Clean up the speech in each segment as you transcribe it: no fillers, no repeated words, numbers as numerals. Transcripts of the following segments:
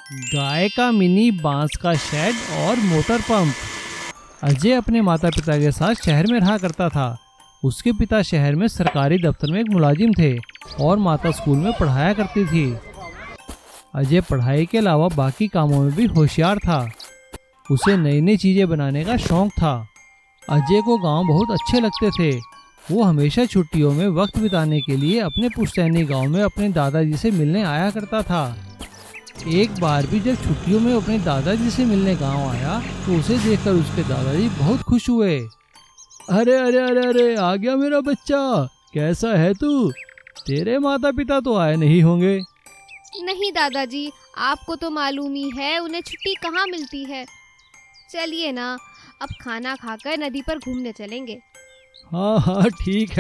गाय का मिनी बांस का शेड और मोटर पंप। अजय अपने माता पिता के साथ शहर में रहा करता था। उसके पिता शहर में सरकारी दफ्तर में एक मुलाजिम थे और माता स्कूल में पढ़ाया करती थी। अजय पढ़ाई के अलावा बाकी कामों में भी होशियार था। उसे नई नई चीज़ें बनाने का शौक था। अजय को गांव बहुत अच्छे लगते थे। वो हमेशा छुट्टियों में वक्त बिताने के लिए अपने पुश्तैनी गांव में अपने दादाजी से मिलने आया करता था। एक बार भी जब छुट्टियों में अपने दादाजी से मिलने गांव आया तो उसे देखकर उसके दादाजी बहुत खुश हुए। अरे अरे अरे अरे, आ गया मेरा बच्चा, कैसा है तू? तेरे माता पिता तो आए नहीं होंगे। नहीं दादाजी, आपको तो मालूम ही है उन्हें छुट्टी कहाँ मिलती है। चलिए ना, अब खाना खाकर नदी पर घूमने चलेंगे। हाँ हाँ, ठीक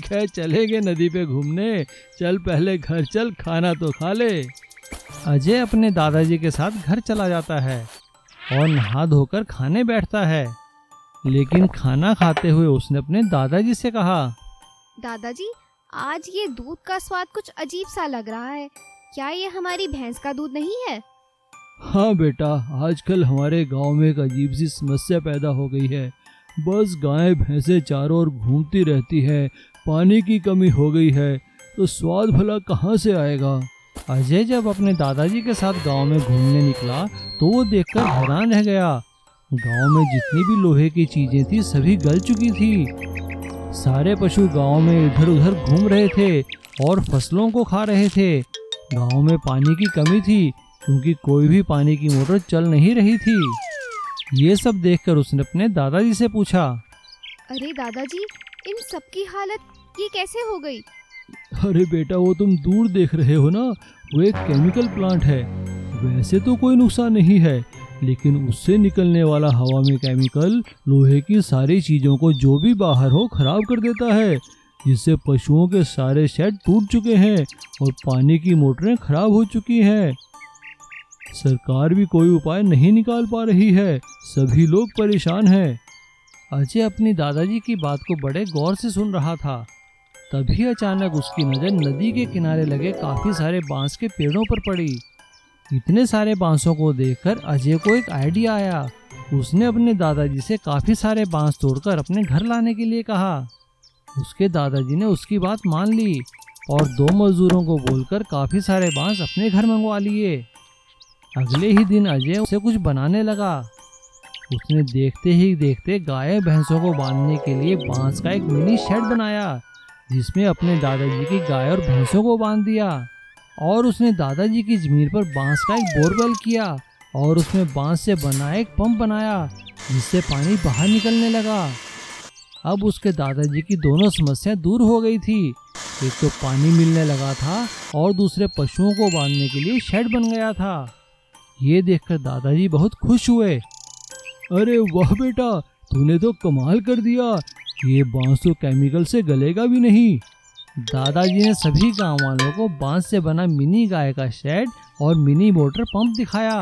है, चलेंगे नदी पे घूमने। चल पहले घर चल, खाना तो खा ले। अजय अपने दादाजी के साथ घर चला जाता है और नहा धोकर खाने बैठता है। लेकिन खाना खाते हुए उसने अपने दादाजी से कहा, दादाजी, आज ये दूध का स्वाद कुछ अजीब सा लग रहा है। क्या ये हमारी भैंस का दूध नहीं है? हाँ बेटा, आजकल हमारे गांव में एक अजीब सी समस्या पैदा हो गई है। बस गाय भैंसें चारों ओर घूमती रहती है, पानी की कमी हो गई है, तो स्वाद भला कहाँ से आएगा। अजय जब अपने दादाजी के साथ गांव में घूमने निकला तो वो देखकर हैरान रह गया। गांव में जितनी भी लोहे की चीजें थी सभी गल चुकी थी। सारे पशु गांव में इधर उधर घूम रहे थे और फसलों को खा रहे थे। गांव में पानी की कमी थी क्योंकि कोई भी पानी की मोटर चल नहीं रही थी। ये सब देखकर उसने अपने दादाजी से पूछा, अरे दादाजी, इन सब की हालत ये कैसे हो गई? अरे बेटा, वो तुम दूर देख रहे हो ना, वो एक केमिकल प्लांट है। वैसे तो कोई नुकसान नहीं है, लेकिन उससे निकलने वाला हवा में केमिकल लोहे की सारी चीजों को जो भी बाहर हो खराब कर देता है, जिससे पशुओं के सारे शेड टूट चुके हैं और पानी की मोटरें खराब हो चुकी हैं। सरकार भी कोई उपाय नहीं निकाल पा रही है, सभी लोग परेशान हैं। अजय अपनी दादाजी की बात को बड़े गौर से सुन रहा था। तभी अचानक उसकी नज़र नदी के किनारे लगे काफी सारे बांस के पेड़ों पर पड़ी। इतने सारे बांसों को देखकर अजय को एक आइडिया आया। उसने अपने दादाजी से काफी सारे बांस तोड़कर अपने घर लाने के लिए कहा। उसके दादाजी ने उसकी बात मान ली और 2 मजदूरों को बोलकर काफी सारे बांस अपने घर मंगवा लिए। अगले ही दिन अजय उसे कुछ बनाने लगा। उसने देखते ही देखते गाय भैंसों को बांधने के लिए बांस का एक मिनी शेड बनाया, जिसमें अपने दादाजी की गाय और भैंसों को बांध दिया। और उसने दादाजी की जमीन पर बांस का एक बोरवेल किया और उसमें बांस से बना एक पंप बनाया, जिससे पानी बाहर निकलने लगा। अब उसके दादाजी की दोनों समस्या दूर हो गई थी। एक तो पानी मिलने लगा था और दूसरे पशुओं को बांधने के लिए शेड बन गया था। ये देखकर दादाजी बहुत खुश हुए। अरे वाह बेटा, तूने तो कमाल कर दिया। ये बांस तो केमिकल से गलेगा भी नहीं। दादाजी ने सभी गांव वालों को बांस से बना मिनी गाय का शेड और मिनी मोटर पंप दिखाया।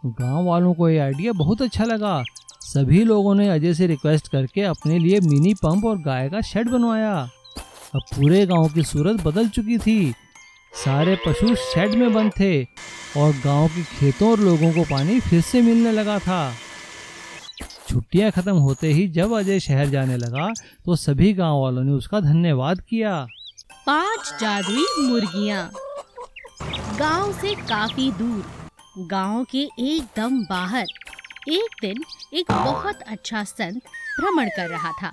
गांव वालों को ये आइडिया बहुत अच्छा लगा। सभी लोगों ने अजय से रिक्वेस्ट करके अपने लिए मिनी पंप और गाय का शेड बनवाया। अब पूरे गांव की सूरत बदल चुकी थी। सारे पशु शेड में बंद थे और गांव के खेतों और लोगों को पानी फिर से मिलने लगा था। छुट्टियां खत्म होते ही जब अजय शहर जाने लगा तो सभी गांव वालों ने उसका धन्यवाद किया। 5 जादुई मुर्गियां। गांव से काफी दूर, गांव के एकदम बाहर, एक दिन एक बहुत अच्छा संत भ्रमण कर रहा था।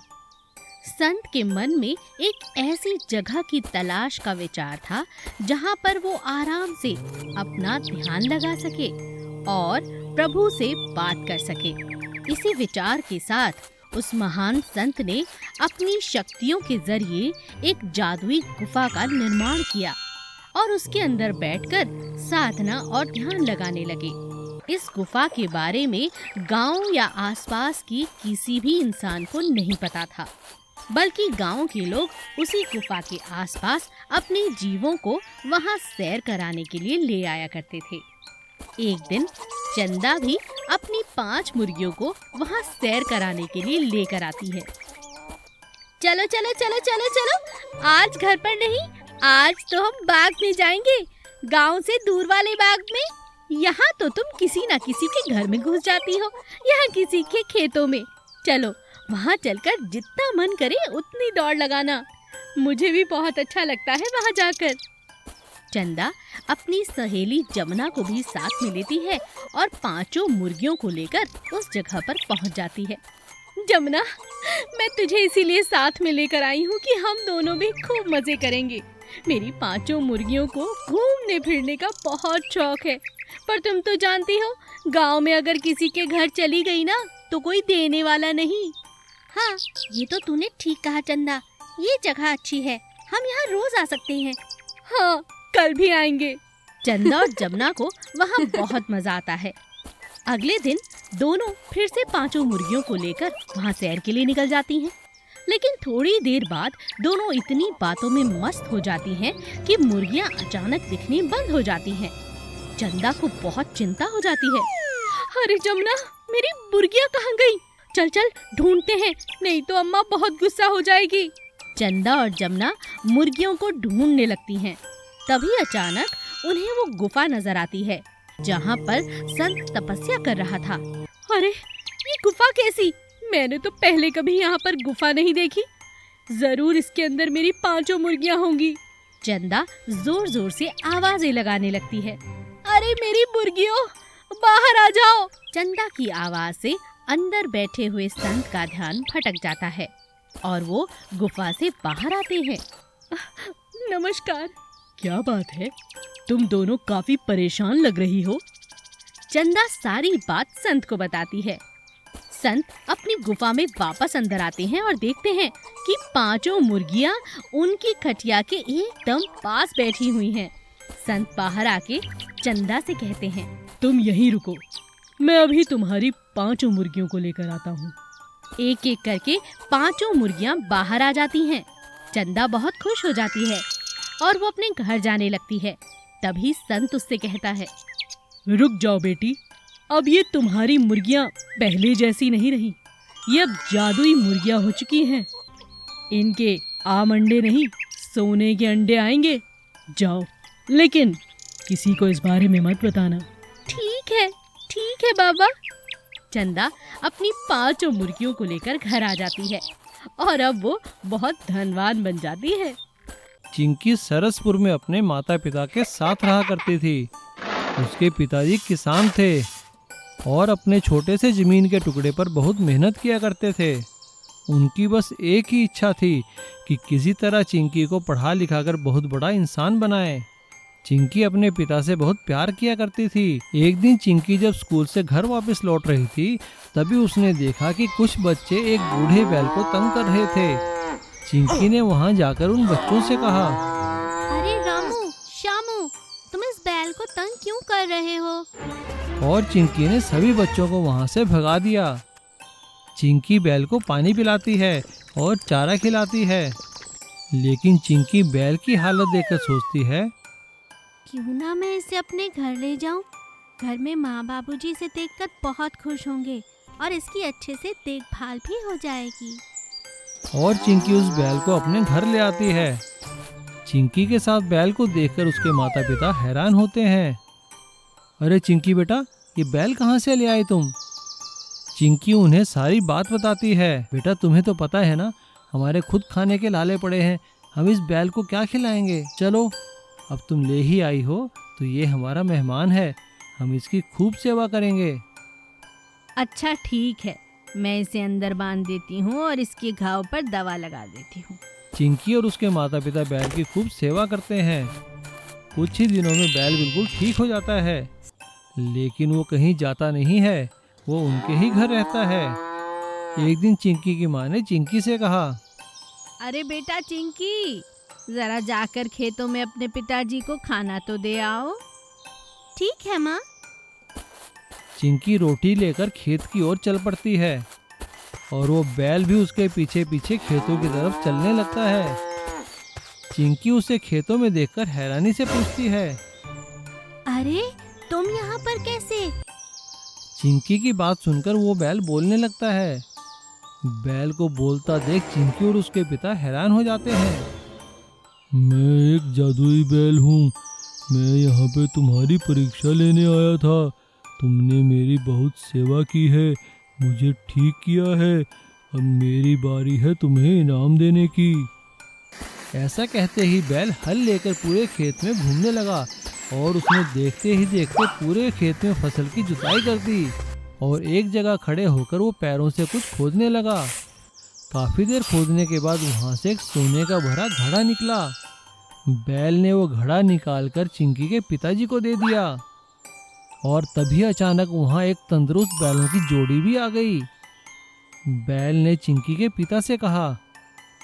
संत के मन में एक ऐसी जगह की तलाश का विचार था जहां पर वो आराम से अपना ध्यान लगा सके और प्रभु से बात कर सके। इसी विचार के साथ उस महान संत ने अपनी शक्तियों के जरिए एक जादुई गुफा का निर्माण किया और उसके अंदर बैठकर साधना और ध्यान लगाने लगे। इस गुफा के बारे में गांव या आसपास की किसी भी इंसान को नहीं पता था, बल्कि गांव के लोग उसी गुफा के आसपास अपने जीवों को वहां सैर कराने के लिए ले आया करते थे। एक दिन चंदा भी अपनी 5 मुर्गियों को वहां सैर कराने के लिए लेकर आती है। चलो चलो चलो चलो चलो, आज घर पर नहीं, आज तो हम बाग में जाएंगे, गांव से दूर वाले बाग में। यहाँ तो तुम किसी ना किसी के घर में घुस जाती हो, यहाँ किसी के खेतों में। चलो वहाँ चलकर जितना मन करे उतनी दौड़ लगाना, मुझे भी बहुत अच्छा लगता है वहाँ जाकर। चंदा अपनी सहेली जमुना को भी साथ में लेती है और 5 मुर्गियों को लेकर उस जगह पर पहुँच जाती है। जमुना, मैं तुझे इसीलिए साथ में लेकर आई हूँ कि हम दोनों भी खूब मजे करेंगे। मेरी 5 मुर्गियों को घूमने फिरने का बहुत शौक है, पर तुम तो जानती हो गांव में अगर किसी के घर चली गई ना तो कोई देने वाला नहीं। हाँ, ये तो तूने ठीक कहा चंदा, ये जगह अच्छी है, हम यहाँ रोज आ सकते हैं। हाँ, कल भी आएंगे। चंदा और जमुना को वहाँ बहुत मजा आता है। अगले दिन दोनों फिर से 5 मुर्गियों को लेकर वहाँ सैर के लिए निकल जाती हैं। लेकिन थोड़ी देर बाद दोनों इतनी बातों में मस्त हो जाती हैं कि मुर्गियाँ अचानक दिखनी बंद हो जाती हैं। चंदा को बहुत चिंता हो जाती है। अरे जमुना, मेरी मुर्गियाँ कहाँ गई? चल चल ढूंढते हैं, नहीं तो अम्मा बहुत गुस्सा हो जाएगी। चंदा और जमुना मुर्गियों को ढूंढने लगती हैं। तभी अचानक उन्हें वो गुफा नजर आती है जहाँ पर संत तपस्या कर रहा था। अरे ये गुफा कैसी? मैंने तो पहले कभी यहाँ पर गुफा नहीं देखी। जरूर इसके अंदर मेरी 5 मुर्गियाँ होंगी। चंदा जोर जोर से आवाजें लगाने लगती है। अरे मेरी मुर्गियों, बाहर आ जाओ। चंदा की आवाज से अंदर बैठे हुए संत का ध्यान भटक जाता है और वो गुफा से बाहर आते हैं। नमस्कार। क्या बात है, तुम दोनों काफी परेशान लग रही हो। चंदा सारी बात संत को बताती है। संत अपनी गुफा में वापस अंदर आते हैं और देखते हैं कि 5 मुर्गियां उनकी खटिया के एकदम पास बैठी हुई हैं। संत बाहर आके चंदा से कहते हैं, तुम यहीं रुको, मैं अभी तुम्हारी 5 मुर्गियों को लेकर आता हूँ। एक एक करके 5 मुर्गियां बाहर आ जाती हैं। चंदा बहुत खुश हो जाती है और वो अपने घर जाने लगती है। तभी संत उससे कहता है, रुक जाओ बेटी, अब ये तुम्हारी मुर्गियां पहले जैसी नहीं रही, ये अब जादुई मुर्गियां हो चुकी हैं। इनके आम अंडे नहीं, सोने के अंडे आएंगे। जाओ, लेकिन किसी को इस बारे में मत बताना। ठीक है बाबा। चंदा अपनी 5 मुर्गियों को लेकर घर आ जाती है और अब वो बहुत धनवान बन जाती है। चिंकी सरसपुर में अपने माता पिता के साथ रहा करती थी। उसके पिताजी किसान थे और अपने छोटे से जमीन के टुकड़े पर बहुत मेहनत किया करते थे। उनकी बस एक ही इच्छा थी कि किसी तरह चिंकी को पढ़ा लिखाकर बहुत बड़ा इंसान बनाए। चिंकी अपने पिता से बहुत प्यार किया करती थी। एक दिन चिंकी जब स्कूल से घर वापस लौट रही थी, तभी उसने देखा कि कुछ बच्चे एक बूढ़े बैल को तंग कर रहे थे। चिंकी ने वहां जाकर उन बच्चों से कहा, अरे रामू, श्यामू, तुम इस बैल को तंग क्यों कर रहे हो? और चिंकी ने सभी बच्चों को वहां से भगा दिया। चिंकी बैल को पानी पिलाती है और चारा खिलाती है, लेकिन चिंकी बैल की हालत देखकर सोचती है, क्यों ना मैं इसे अपने घर ले जाऊं? घर में माँ बाबूजी इसे देखकर बहुत खुश होंगे और इसकी अच्छे से देखभाल भी हो जाएगी। और चिंकी उस बैल को अपने घर ले आती है। चिंकी के साथ बैल को देखकर उसके माता पिता हैरान होते हैं। अरे चिंकी बेटा, ये बैल कहाँ से ले आए तुम? चिंकी उन्हें सारी बात बताती है। बेटा, तुम्हें तो पता है ना, हमारे खुद खाने के लाले पड़े हैं, हम इस बैल को क्या खिलाएंगे। चलो, अब तुम ले ही आई हो तो ये हमारा मेहमान है, हम इसकी खूब सेवा करेंगे। अच्छा ठीक है, मैं इसे अंदर बांध देती हूँ और इसके घाव पर दवा लगा देती हूँ। चिंकी और उसके माता पिता बैल की खूब सेवा करते हैं। कुछ ही दिनों में बैल बिल्कुल ठीक हो जाता है, लेकिन वो कहीं जाता नहीं है, वो उनके ही घर रहता है। एक दिन चिंकी की माँ ने चिंकी से कहा, अरे बेटा चिंकी, जरा जाकर खेतों में अपने पिताजी को खाना तो दे आओ। ठीक है माँ। चिंकी रोटी लेकर खेत की ओर चल पड़ती है और वो बैल भी उसके पीछे पीछे खेतों की तरफ चलने लगता है। चिंकी उसे खेतों में देखकर हैरानी से पूछती है, अरे तुम यहाँ पर कैसे? चिंकी की बात सुनकर वो बैल बोलने लगता है। बैल को बोलता देख चिंकी और उसके पिता हैरान हो जाते हैं। मैं एक जादुई बैल हूँ मैं यहाँ पे तुम्हारी परीक्षा लेने आया था। तुमने मेरी बहुत सेवा की है, मुझे ठीक किया है। अब मेरी बारी है तुम्हें इनाम देने की। ऐसा कहते ही बैल हल लेकर पूरे खेत में घूमने लगा और उसने देखते ही देखते पूरे खेत में फसल की जुताई कर दी और एक जगह खड़े होकर वो पैरों से कुछ खोदने लगा। काफी देर खोदने के बाद वहां से एक सोने का भरा घड़ा निकला। बैल ने वो घड़ा निकालकर चिंकी के पिताजी को दे दिया और तभी अचानक वहां एक तंदुरुस्त बैलों की जोड़ी भी आ गई। बैल ने चिंकी के पिता से कहा,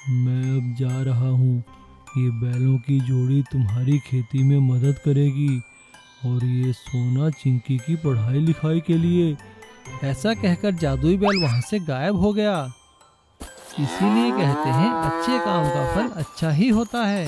मैं अब जा रहा हूँ। ये बैलों की जोड़ी तुम्हारी खेती में मदद करेगी और ये सोना चिंकी की पढ़ाई लिखाई के लिए। ऐसा कहकर जादुई बैल वहां से गायब हो गया। इसीलिए कहते हैं अच्छे काम का फल अच्छा ही होता है।